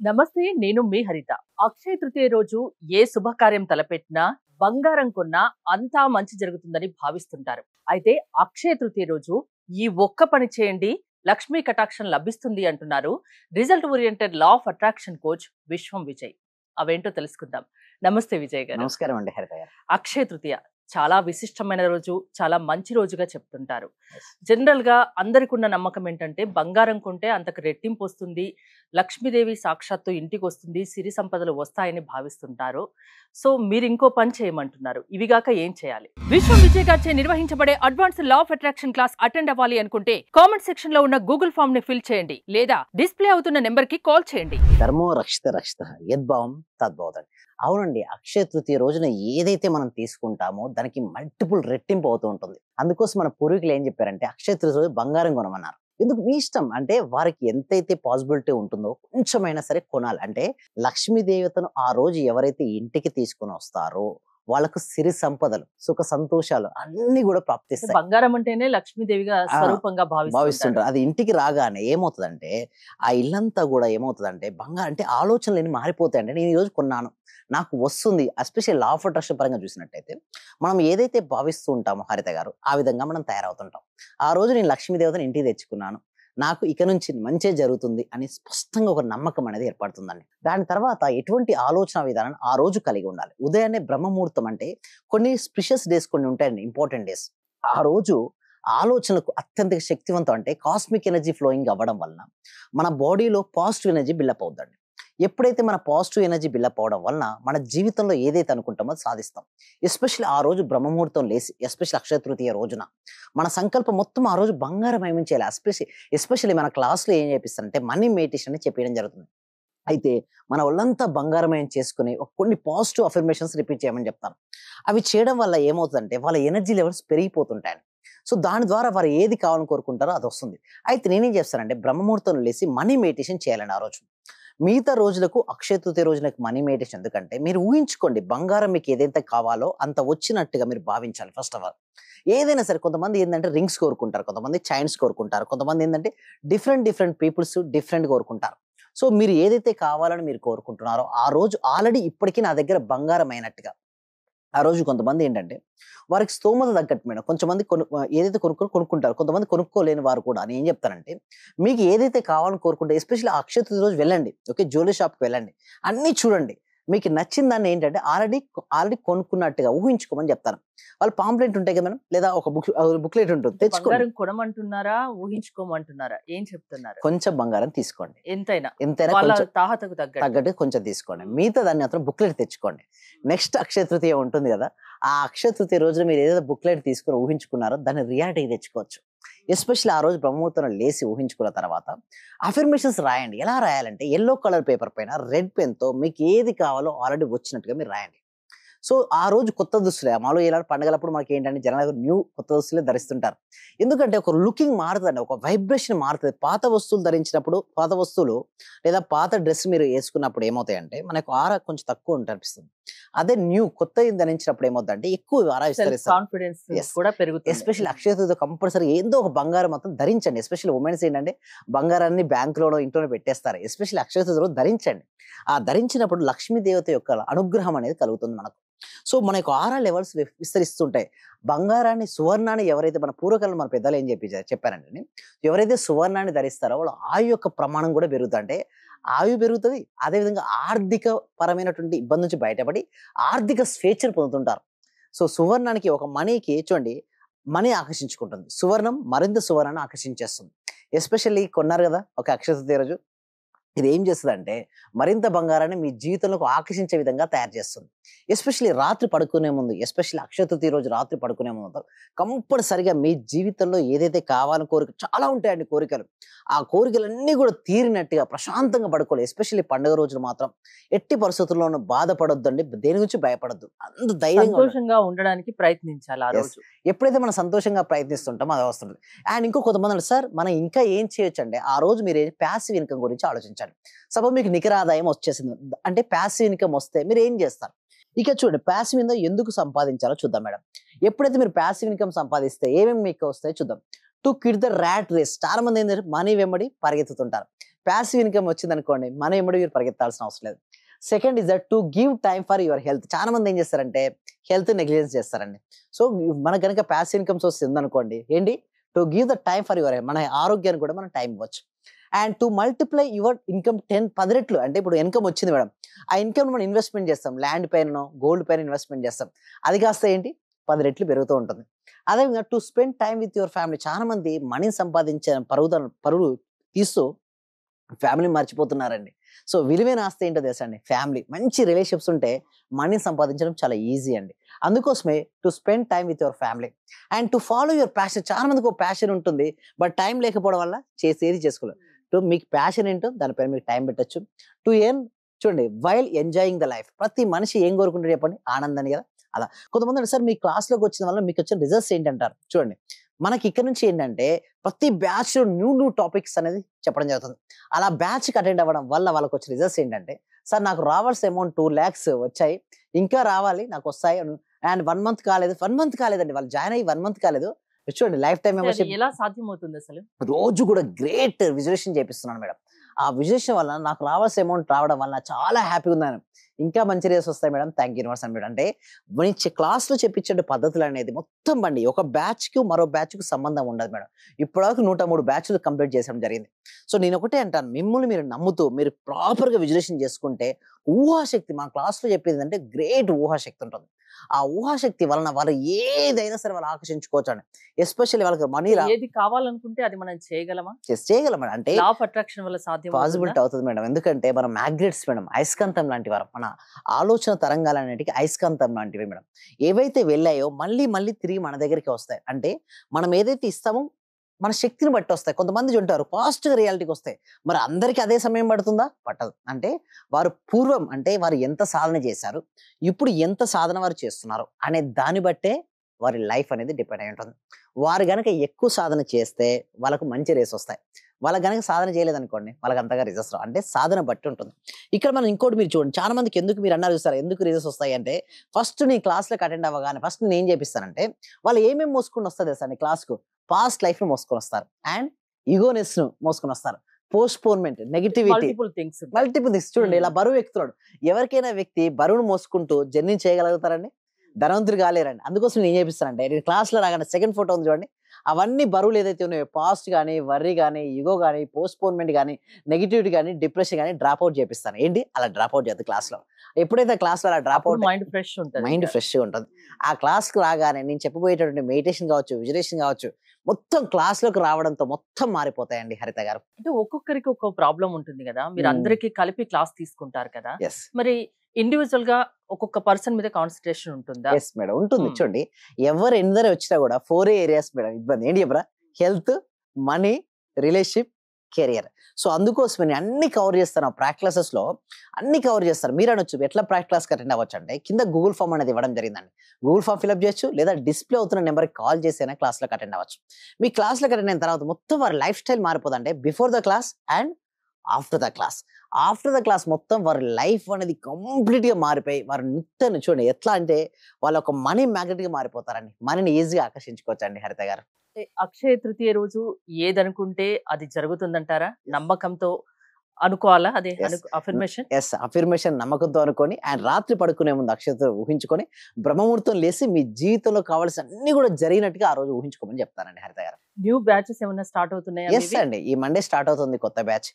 నమస్తే, నేను మీ హరిత. అక్షయ తృతీయ రోజు ఏ శుభకార్యం తలపెట్టినా, బంగారం కొన్నా అంతా మంచి జరుగుతుందని భావిస్తుంటారు. అయితే అక్షయ తృతీయ రోజు ఈ ఒక్క పని చేయండి, లక్ష్మీ కటాక్షం లభిస్తుంది అంటున్నారు result oriented law of attraction coach విశ్వం విజయ్. అవేంటో తెలుసుకుందాం. నమస్తే విజయ్ గారు. నమస్కారం అండి హరిత గారు. అక్షయ తృతీయ చాలా విశిష్టమైన రోజు, చాలా మంచి రోజుగా చెప్తుంటారు. జనరల్ గా అందరికి ఉన్న నమ్మకం ఏంటంటే బంగారం కొంటే అంతకు రెట్టింపు వస్తుంది, లక్ష్మీదేవి సాక్షాత్తు ఇంటికి వస్తుంది, సిరి సంపదలు వస్తాయని భావిస్తుంటారు. సో మీరు ఇంకో పని చేయమంటున్నారు. ఇవిగాక ఏం చేయాలి? విశ్వం విజయ్ గారిచే నిర్వహించబడే advance law of attraction class attend అవ్వాలి అనుకుంటే కామెంట్ సెక్షన్ లో ఉన్న గూగుల్ ఫామ్ ని ఫిల్ చేయండి, లేదా డిస్ప్లే అవుతున్న నెంబర్ కి కాల్ చేయండి. ధర్మో రక్షిత రక్షిత యద్భావం తద్భవతండి. అవునండి, అక్షయ తృతీయ రోజున ఏదైతే మనం తీసుకుంటామో దానికి మల్టిపుల్ రెట్టింపు అవుతూ ఉంటుంది. అందుకోసం మన పూర్వీకులు ఏం చెప్పారంటే అక్షయ తృతీయ రోజు బంగారం కొనమన్నారు. ఎందుకు? మీ ఇష్టం. అంటే వారికి ఎంతైతే పాసిబిలిటీ ఉంటుందో కొంచెమైనా సరే కొనాలి. అంటే లక్ష్మీ దేవతను ఆ రోజు ఎవరైతే ఇంటికి తీసుకుని వస్తారో వాళ్ళకు సిరి సంపదలు, సుఖ సంతోషాలు అన్ని కూడా ప్రాప్తిస్తాయి. బంగారం అంటేనే లక్ష్మీదేవిగా స్వరూపంగా భావిస్తుంటారు. అది ఇంటికి రాగానే ఏమవుతుందంటే ఆ ఇల్లంతా కూడా ఏమవుతుందంటే బంగారం అంటే ఆలోచనలు మారిపోతాయి. అంటే నేను ఈ రోజు కొన్నాను, నాకు వస్తుంది. ఎస్పెషల్లీ లా ఆఫ్ అట్రాక్షన్ పరంగా చూసినట్టయితే మనం ఏదైతే భావిస్తూ ఉంటామో హరిత గారు, ఆ విధంగా మనం తయారవుతుంటాం. ఆ రోజు నేను లక్ష్మీదేవతను ఇంటికి తెచ్చుకున్నాను, నాకు ఇక నుంచి మంచి జరుగుతుంది అని స్పష్టంగా ఒక నమ్మకం అనేది ఏర్పడుతుందండి. దాని తర్వాత ఎటువంటి ఆలోచన విధానం ఆ రోజు కలిగి ఉండాలి. ఉదయాన్నే బ్రహ్మముహూర్తం అంటే కొన్ని స్పెషస్ డేస్ కొన్ని ఉంటాయండి, ఇంపార్టెంట్ డేస్. ఆ రోజు ఆలోచనలకు అత్యంత శక్తివంతం. అంటే కాస్మిక్ ఎనర్జీ ఫ్లోయింగ్ అవ్వడం వలన మన బాడీలో పాజిటివ్ ఎనర్జీ బిల్డప్ అవుతుందండి. ఎప్పుడైతే మన పాజిటివ్ ఎనర్జీ బిల్డప్ అవడం వలన మన జీవితంలో ఏదైతే అనుకుంటామో అది సాధిస్తాం. ఎస్పెషల్లీ ఆ రోజు బ్రహ్మముహూర్తం లేసి, ఎస్పెషల్లీ అక్షయ తృతీయ రోజున మన సంకల్పం మొత్తం ఆ రోజు బంగారమయం చేయాలి. ఎస్పెషల్లీ మన క్లాస్లో ఏం చేపిస్తారంటే మనీ మెడిటేషన్ అని చెప్పడం జరుగుతుంది. అయితే మన ఒళ్ళంతా బంగారమయం చేసుకుని కొన్ని పాజిటివ్ అఫర్మేషన్స్ రిపీట్ చేయమని చెప్తాను. అవి చేయడం వల్ల ఏమవుతుందంటే వాళ్ళ ఎనర్జీ లెవెల్స్ పెరిగిపోతుంటాయి. సో దాని ద్వారా వారు ఏది కావాలని కోరుకుంటారో అది వస్తుంది. అయితే నేనేం చేస్తానంటే బ్రహ్మముహూర్తం లేసి మనీ మెడిటేషన్ చేయాలండి ఆ రోజు. మిగతా రోజులకు అక్షయ తృతీయ రోజులకు మనీ మెడిటేషన్ ఎందుకంటే మీరు ఊహించుకోండి, బంగారం మీకు ఏదైతే కావాలో అంత వచ్చినట్టుగా మీరు భావించాలి. ఫస్ట్ ఆఫ్ ఆల్ ఏదైనా సరే, కొంతమంది ఏంటంటే రింగ్స్ కోరుకుంటారు, కొంతమంది చైన్స్ కోరుకుంటారు, కొంతమంది ఏంటంటే డిఫరెంట్ పీపుల్స్ డిఫరెంట్ కోరుకుంటారు. సో మీరు ఏదైతే కావాలని మీరు కోరుకుంటున్నారో ఆ రోజు ఆల్రెడీ ఇప్పటికీ నా దగ్గర బంగారం అయినట్టుగా ఆ రోజు కొంతమంది ఏంటంటే వారికి స్తోమత తగ్గట్టు మేడం కొంతమంది ఏదైతే కొనుక్కుంటారు, కొంతమంది కొనుక్కోలేని వారు కూడా. నేను ఏం చెప్తానంటే మీకు ఏదైతే కావాలని కోరుకుంటే ఎస్పెషల్లీ అక్షయ తృతీయ రోజు వెళ్ళండి, ఓకే, జ్యువెలరీ షాప్కి వెళ్ళండి, అన్నీ చూడండి. మీకు నచ్చిన దాన్ని ఏంటంటే ఆల్రెడీ కొనుక్కున్నట్టుగా ఊహించుకోమని చెప్తాను. వాళ్ళు పాంప్లెట్ ఉంటాయి కదా మేడం, లేదా ఒక బుక్లెట్ ఉంటుంది, తెచ్చుకోండి. కొనమంటున్నారా, ఊహించుకోమంటున్నారా, ఏం చెప్తున్నారు? కొంచెం బంగారం తీసుకోండి, ఎంతైనా తగ్గట్టు కొంచెం తీసుకోండి. మిగతా దాన్ని మాత్రం బుక్లెట్ తెచ్చుకోండి. నెక్స్ట్ అక్షయ తృతీయ ఉంటుంది కదా, ఆ అక్షయ తృతీయ రోజున మీరు ఏదైతే బుక్లెట్ తీసుకుని ఊహించుకున్నారో దాన్ని రియాలిటీ తెచ్చుకోవచ్చు. ఎస్పెషల్లీ ఆ రోజు బ్రహ్మముహూర్తం లేసి ఊహించుకున్న తర్వాత అఫర్మేషన్స్ రాయండి. ఎలా రాయాలంటే ఎల్లో కలర్ పేపర్ పైన రెడ్ పెన్తో మీకు ఏది కావాలో ఆల్రెడీ వచ్చినట్టుగా మీరు రాయండి. సో ఆ రోజు కొత్త దుస్తులే మామూలుగా ఇలా పండగలప్పుడు మనకి ఏంటంటే జనాలు న్యూ కొత్త దుస్తులే ధరిస్తుంటారు. ఎందుకంటే ఒక లుకింగ్ మారుతుందండి, ఒక వైబ్రేషన్ మారుతుంది. పాత వస్తువులు ధరించినప్పుడు, పాత వస్తువులు లేదా పాత డ్రెస్ మీరు వేసుకున్నప్పుడు ఏమవుతాయంటే మనకు ఆరా కొంచెం తక్కువ అనిపిస్తుంది. అదే న్యూ కొత్త ధరించినప్పుడు ఏమవుతుందంటే ఎక్కువ ఆరా విస్తరిస్తుంది. ఎస్పెషల్లీ అక్షయ తృతీయ కంపల్సరీ ఏదో ఒక బంగారం మొత్తం ధరించండి. ఎస్పెషల్లీ ఉమెన్స్ ఏంటంటే బంగారాన్ని బ్యాంకులోనో ఇంట్లోనే పెట్టేస్తారు. ఎస్పెషల్లీ అక్షయ తృతీయ రోజు ధరించండి. ఆ ధరించినప్పుడు లక్ష్మీదేవత యొక్క అనుగ్రహం అనేది కలుగుతుంది మనకు. సో మన యొక్క ఆరా లెవెల్స్ విస్తరిస్తుంటాయి. బంగారాన్ని, సువర్ణాన్ని ఎవరైతే మన పూర్వకాలంలో మన పెద్దలు ఏం చెప్పారంటే ఎవరైతే సువర్ణాన్ని ధరిస్తారో వాళ్ళు ఆయు యొక్క ప్రమాణం కూడా పెరుగుతుంది. అంటే ఆయు పెరుగుతుంది, అదేవిధంగా ఆర్థిక పరమైనటువంటి ఇబ్బంది నుంచి బయటపడి ఆర్థిక స్వేచ్ఛను పొందుతుంటారు. సో సువర్ణానికి ఒక మనీకి చూడండి, మనీ ఆకర్షించుకుంటుంది, సువర్ణం మరింత సువర్ణాన్ని ఆకర్షించేస్తుంది. ఎస్పెషల్లీ కొన్నారు కదా ఒక అక్షయ తృతీయ రోజు, ఇది ఏం చేస్తుంది అంటే మరింత బంగారాన్ని మీ జీవితంలోకి ఆకర్షించే విధంగా తయారు చేస్తుంది. ఎస్పెషల్లీ రాత్రి పడుకునే ముందు, ఎస్పెషల్లీ అక్షయ తృతీయ రోజు రాత్రి పడుకునే ముందు కంపల్సరిగా మీ జీవితంలో ఏదైతే కావాలని కోరిక చాలా ఉంటాయండి కోరికలు, ఆ కోరికలన్నీ కూడా తీరినట్టుగా ప్రశాంతంగా పడుకోవాలి. ఎస్పెషల్లీ పండుగ రోజులు మాత్రం ఎట్టి పరిస్థితుల్లోనూ బాధపడొద్దండి, దేని గురించి భయపడద్దు, అంత ధైర్యంగా ఉండడానికి ప్రయత్నించాలి ఆ రోజు. ఎప్పుడైతే మనం సంతోషంగా ప్రయత్నిస్తుంటామో అది వస్తుంది. అండ్ ఇంకో కొంతమంది సార్ మనం ఇంకా ఏం చేయొచ్చు అంటే ఆ రోజు మీరు ప్యాసివ్ ఇన్కమ్ గురించి ఆలోచించండి. సపోజ్ మీకు నికర ఆదాయం వచ్చేసింది అంటే ప్యాసివ్ ఇన్కమ్ వస్తే మీరు ఏం చేస్తారు? ఇక చూడండి, ప్యాసివ్ ఇన్కమ్ ఎందుకు సంపాదించాలో చూద్దాం మేడం. ఎప్పుడైతే మీరు ప్యాసివ్ ఇన్కమ్ సంపాదిస్తే ఏమేమి మీకు వస్తాయో చూద్దాం. To kid the rat race. చాలా మంది ఏంటంటే మనీ వెంబడి పరిగెత్తుతుంటారు. ప్యాసివ్ ఇన్కమ్ వచ్చింది అనుకోండి, మన ఎమ్మడి మీరు పరిగెత్తాల్సిన అవసరం లేదు. Second is that to give time for your health. చాలా మంది ఏం చేస్తారంటే హెల్త్ నెగ్లిజెన్స్ చేస్తారండి. సో మనకు కనుక ప్యాసివ్ ఇన్కమ్ సోర్స్ ఉందనుకోండి, ఏంటి to give the time for your, మన ఆరోగ్యానికి కూడా మనం టైం ఇవ్వచ్చు. And to multiply your income 10 రెట్లు. అంటే ఇప్పుడు ఇన్కమ్ వచ్చింది మేడం, ఆ ఇన్కమ్ మనం ఇన్వెస్ట్మెంట్ చేస్తాం, ల్యాండ్ పైన గోల్డ్ పైన ఇన్వెస్ట్మెంట్ చేస్తాం, అది కాస్త ఏంటి 10 రెట్లు పెరుగుతూ ఉంటుంది. అదేవిధంగా to spend time with your family. చాలా మంది మనీ సంపాదించే పరువు తీస్తూ ఫ్యామిలీ మర్చిపోతున్నారండి. సో విలువైన ఆస్తి ఏంటో తెలుసా అండి, ఫ్యామిలీ. మంచి రిలేషన్షిప్స్ ఉంటే మనీ సంపాదించడం చాలా ఈజీ అండి. అందుకోసమే to spend time with your family and to follow your passion. చాలా మందికి ఒక ప్యాషన్ ఉంటుంది, బట్ టైం లేకపోవడం వల్ల చేసేది చేసుకోలేదు. మీకు ప్యాషన్ ఏంటో దానిపైన మీకు టైం పెట్టచ్చు. టు ఎర్న్, చూడండి, వైల్ ఎంజాయింగ్ ద లైఫ్. ప్రతి మనిషి ఏం కోరుకుంటారు చెప్పండి, ఆనందాన్ని కదా. అలా కొంతమంది సార్ మీ క్లాస్లోకి వచ్చిన వల్ల మీకు వచ్చిన రిజల్ట్స్ ఏంటంటారు. చూడండి, మనకి ఇక్కడ నుంచి ఏంటంటే ప్రతి బ్యాచ్ న్యూ టాపిక్స్ అనేది చెప్పడం జరుగుతుంది. అలా బ్యాచ్కి అటెండ్ అవ్వడం వల్ల వాళ్ళకి వచ్చిన రిజల్ట్స్ ఏంటంటే, సార్ నాకు రావాల్సిన అమౌంట్ 2 lakhs వచ్చాయి, ఇంకా రావాలి, నాకు వస్తాయి. అండ్ 1 month కాలేదు, 1 month కాలేదండి, వాళ్ళు జాయిన్ అయ్యి 1 month కాలేదు. చూడండి, లైఫ్ టైం మెంబర్షిప్ ఎలా సాధ్యమవుతుంది అసలు? రోజు కూడా గ్రేట్ విజులేషన్ చేపిస్తున్నాను మేడం. ఆ విజులేషన్ వల్ల నాకు రావాల్సిన అమౌంట్ రావడం వల్ల చాలా హ్యాపీగా ఉన్నాను. ఇంకా మంచి రేస్ వస్తాయి madam, thank you universe madam. అంటే క్లాస్లో చెప్పించే పద్ధతులు అనేది మొత్తం బండి ఒక బ్యాచ్కి మరో బ్యాచ్కి సంబంధం ఉండదు మేడం. ఇప్పటివరకు 103 బ్యాచ్లు కంప్లీట్ చేసడం జరిగింది. సో నేను ఒకటే అంటాను, మిమ్మల్ని మీరు నమ్ముతూ మీరు ప్రాపర్గా విజులేషన్ చేసుకుంటే ఊహాశక్తి, మా క్లాస్లో చెప్పేది అంటే గ్రేట్ ఊహాశక్తి ఉంటుంది. ఆ ఊహాశక్తి వలన వాళ్ళు ఏదైనా సరే వాళ్ళు ఆకర్షించుకోవచ్చు అండి. ఎస్పెషల్లీ వాళ్ళకి మనీ ఏది కావాలనుకుంటే అది మనం చేయగలమా? చేయగలం మేడం. అంటే లా ఆఫ్ అట్రాక్షన్ వల్ల సాధ్యం పాసిబిలిటీ అవుతుంది మేడం. ఎందుకంటే మనం మ్యాగ్నెట్స్ మేడం, అయస్కాంతం లాంటి వారు. మన ఆలోచన తరంగాలు అనేటివి అయస్కాంతం లాంటివి మేడం. ఏవైతే వెళ్ళాయో మళ్ళీ మళ్ళీ తిరిగి మన దగ్గరికి వస్తాయి. అంటే మనం ఏదైతే ఇస్తామో మన శక్తిని బట్టి వస్తాయి. కొంతమంది ఉంటారు ఫాస్ట్గా రియాలిటీకి వస్తాయి, మరి అందరికీ అదే సమయం పడుతుందా? పట్టదు. అంటే వారు పూర్వం అంటే వారు ఎంత సాధన చేశారు, ఇప్పుడు ఎంత సాధన వారు చేస్తున్నారు అనే దాన్ని బట్టే వారి లైఫ్ అనేది డిపెండ్ అయి ఉంటుంది. వారు గనక ఎక్కువ సాధన చేస్తే వాళ్ళకు మంచి రేస్ వస్తాయి, వాళ్ళకి గనక సాధన చేయలేదనుకోండి వాళ్ళకి అంతగా రిజల్ట్స్ రావు. అంటే సాధన బట్టి ఉంటుంది. ఇక్కడ మనం ఇంకోటి మీరు చూడండి, చాలా మందికి ఎందుకు మీరు అన్నారు చూస్తారా, ఎందుకు రిజల్ట్స్ వస్తాయి అంటే, ఫస్ట్ నీ క్లాస్లోకి అటెండ్ అవ్వగానే ఫస్ట్ నేను ఏం చేపిస్తానంటే, వాళ్ళు ఏమేమి మోసుకొని వస్తుంది సార్ నీ క్లాస్కు, పాస్ట్ లైఫ్ ను మోసుకొని వస్తారు, అండ్ ఈగోనెస్ ను మోసుకొని వస్తారు, పోస్ట్పోన్మెంట్, నెగిటివిటీ, మల్టిపుల్ థింగ్స్. చూడండి, ఇలా బరువు ఎక్కుతున్నాడు. ఎవరికైనా వ్యక్తి బరువును మోసుకుంటూ జర్నీ చేయగలుగుతారండి? ధనవంతులు కాలేరండి. అందుకోసం నేను ఏం చేపిస్తానంటే, నేను క్లాస్లో రాగానే సెకండ్ ఫోటో ఉంది చూడండి, అవన్నీ బరువులు ఏదైతే ఉన్నాయో, పాస్ట్ కానీ, వర్రీ కానీ, ఈగో కానీ, పోస్ట్పోన్మెంట్ కానీ, నెగిటివిటీ కానీ, డిప్రెషన్ కానీ డ్రాప్ అవుట్ చేపిస్తాను. ఏంటి అలా డ్రాప్ అవుట్ చేద్దాం క్లాస్లో. ఎప్పుడైతే క్లాస్లో అలా డ్రాప్ అవుట్, మైండ్ ఫ్రెష్గా ఉంటుంది. ఆ క్లాస్కి రాగానే నేను చెప్పబోయేటటువంటి మెడిటేషన్ కావచ్చు, విజులేషన్ కావచ్చు, మొత్తం క్లాస్లోకి రావడంతో మొత్తం మారిపోతాయండి హరిత గారు. అంటే ఒక్కొక్కరికి ఒక్కొక్క ప్రాబ్లం ఉంటుంది కదా, మీరు అందరికి కలిపి క్లాస్ తీసుకుంటారు కదా, మరి ఇండివిజువల్ గా ఒక్కొక్క పర్సన్ మీద కాన్సన్ట్రేషన్ ఉంటుందా? ఎస్ మేడం, ఉంటుంది. చూడండి, ఎవరు ఎందరూ వచ్చినా కూడా 4 areas మేడం ఇబ్బంది. ఏంటి చెప్పరా? Health, money, relationship, career. So అందుకోసం నేను అన్ని కవర్ చేస్తాను. ప్రాక్టీస్ క్లాసెస్ లో అన్ని కవర్ చేస్తాను. మీరు అనొచ్చు ఎట్లా ప్రాక్టీస్ క్లాస్ అటెండ్ అవ్వచ్చు అంటే, కింద గూగుల్ ఫామ్ అనేది ఇవ్వడం జరిగిందండి. గూగుల్ ఫామ్ ఫిల్అప్ చేయొచ్చు, లేదా డిస్ప్లే అవుతున్న నెంబర్కి కాల్ చేసైనా క్లాస్లోకి అటెండ్ అవ్వచ్చు. మీ క్లాస్లోకి అటెండ్ అయిన తర్వాత మొత్తం వారి లైఫ్ స్టైల్ మారిపోతుందంటే, before the class and after the class. After the class మొత్తం వారి లైఫ్ అనేది కంప్లీట్ గా మారిపోయి, వారి నిత్యాన్ని చూడండి ఎట్లా అంటే వాళ్ళ ఒక మనీ మ్యాగ్నెట్ గా మారిపోతారండి. మనీని ఈజీగా ఆకర్షించుకోవచ్చు అండి హరిత గారు. అక్షయ తృతీయ రోజు ఏదనుకుంటే అది జరుగుతుందంటారా? నమ్మకంతో అనుకోవాలా? అదే అఫర్మేషన్. అఫర్మేషన్ నమ్మకంతో అనుకొని, అండ్ రాత్రి పడుకునే ముందు అక్షయతో ఊహించుకొని బ్రహ్మముహూర్తం లేసి మీ జీవితంలో కావాల్సిన అన్ని కూడా జరిగినట్టుగా ఆ రోజు ఊహించుకోమని చెప్తానండి హరిత గారు. న్యూ బ్యాచెస్ ఏమైనా స్టార్ట్ అవుతున్నాయా? ఎస్ అండి, ఈ మండే స్టార్ట్ అవుతుంది కొత్త బ్యాచ్.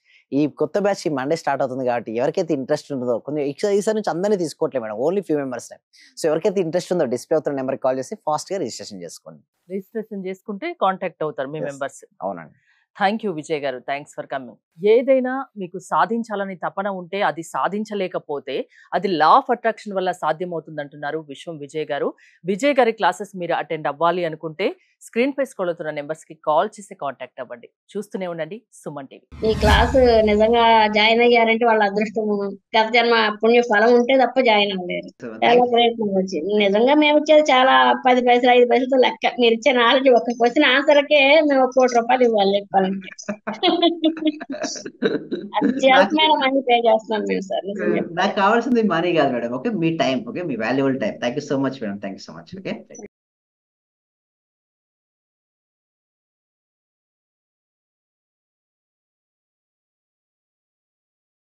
ఈ మండే స్టార్ట్ అవుతుంది కాబట్టి ఎవరికైతే ఇంట్రెస్ట్ ఉంటుందో, కొంచెం ఈసారి నుంచి అందరినీ తీసుకోవట్లేదు madam, only few members. So ఎవరికైతే ఇంట్రెస్ట్ ఉందో డిస్ప్లే అవుతున్న నెంబర్కి కాల్ చేసి ఫాస్ట్ గా రిజిస్ట్రేషన్ చేసుకోండి. రిజిస్ట్రేషన్ చేసుకుంటే కాంటాక్ట్ అవుతారు మీ మెంబర్స్. అవునండి. థ్యాంక్ యూ విజయ్ గారు, థ్యాంక్స్ ఫర్ కమింగ్. ఏదైనా మీకు సాధించాలని తపన ఉంటే, అది సాధించలేకపోతే అది లా ఆఫ్ అట్రాక్షన్ వల్ల సాధ్యమవుతుంది అంటున్నారు విశ్వం విజయ్ గారు. విజయ్ గారి క్లాసెస్ మీరు అటెండ్ అవ్వాలి అనుకుంటే స్క్రీన్ పై స్క్రోల్ అవుతున్న నెంబర్స్ కి కాల్ చేసి కాంటాక్ట్ అవ్వండి. చూస్తూనే ఉండండి సుమన్ టీవీ. ఈ క్లాస్ నిజంగా జాయిన్ అయ్యారంటే వాళ్ళ అదృష్టం, గత జన్మ పుణ్య ఫలం ఉంటే తప్ప జాయిన్ అవ్వలేరు. చాలా ప్రయత్నం వచ్చింది. నిజంగా మేము ఇచ్చేది చాలా 10 పైసలు 5 పైసలతో లెక్క. మీరు ఇచ్చే నాలెడ్జ్ ఒక్క క్వశ్చన్ ఆన్సర్కే మేము 1 కోటి రూపాయలు ఇవ్వాలి చెప్పాలంటే. అత్యవసరమైన మనీ పే చేస్తున్నాం మేము సార్. నాకు కావాల్సింది మనీ కాదు madam, okay, me time, okay, me valuable time. Thank you so much madam, thank you so much. Okay.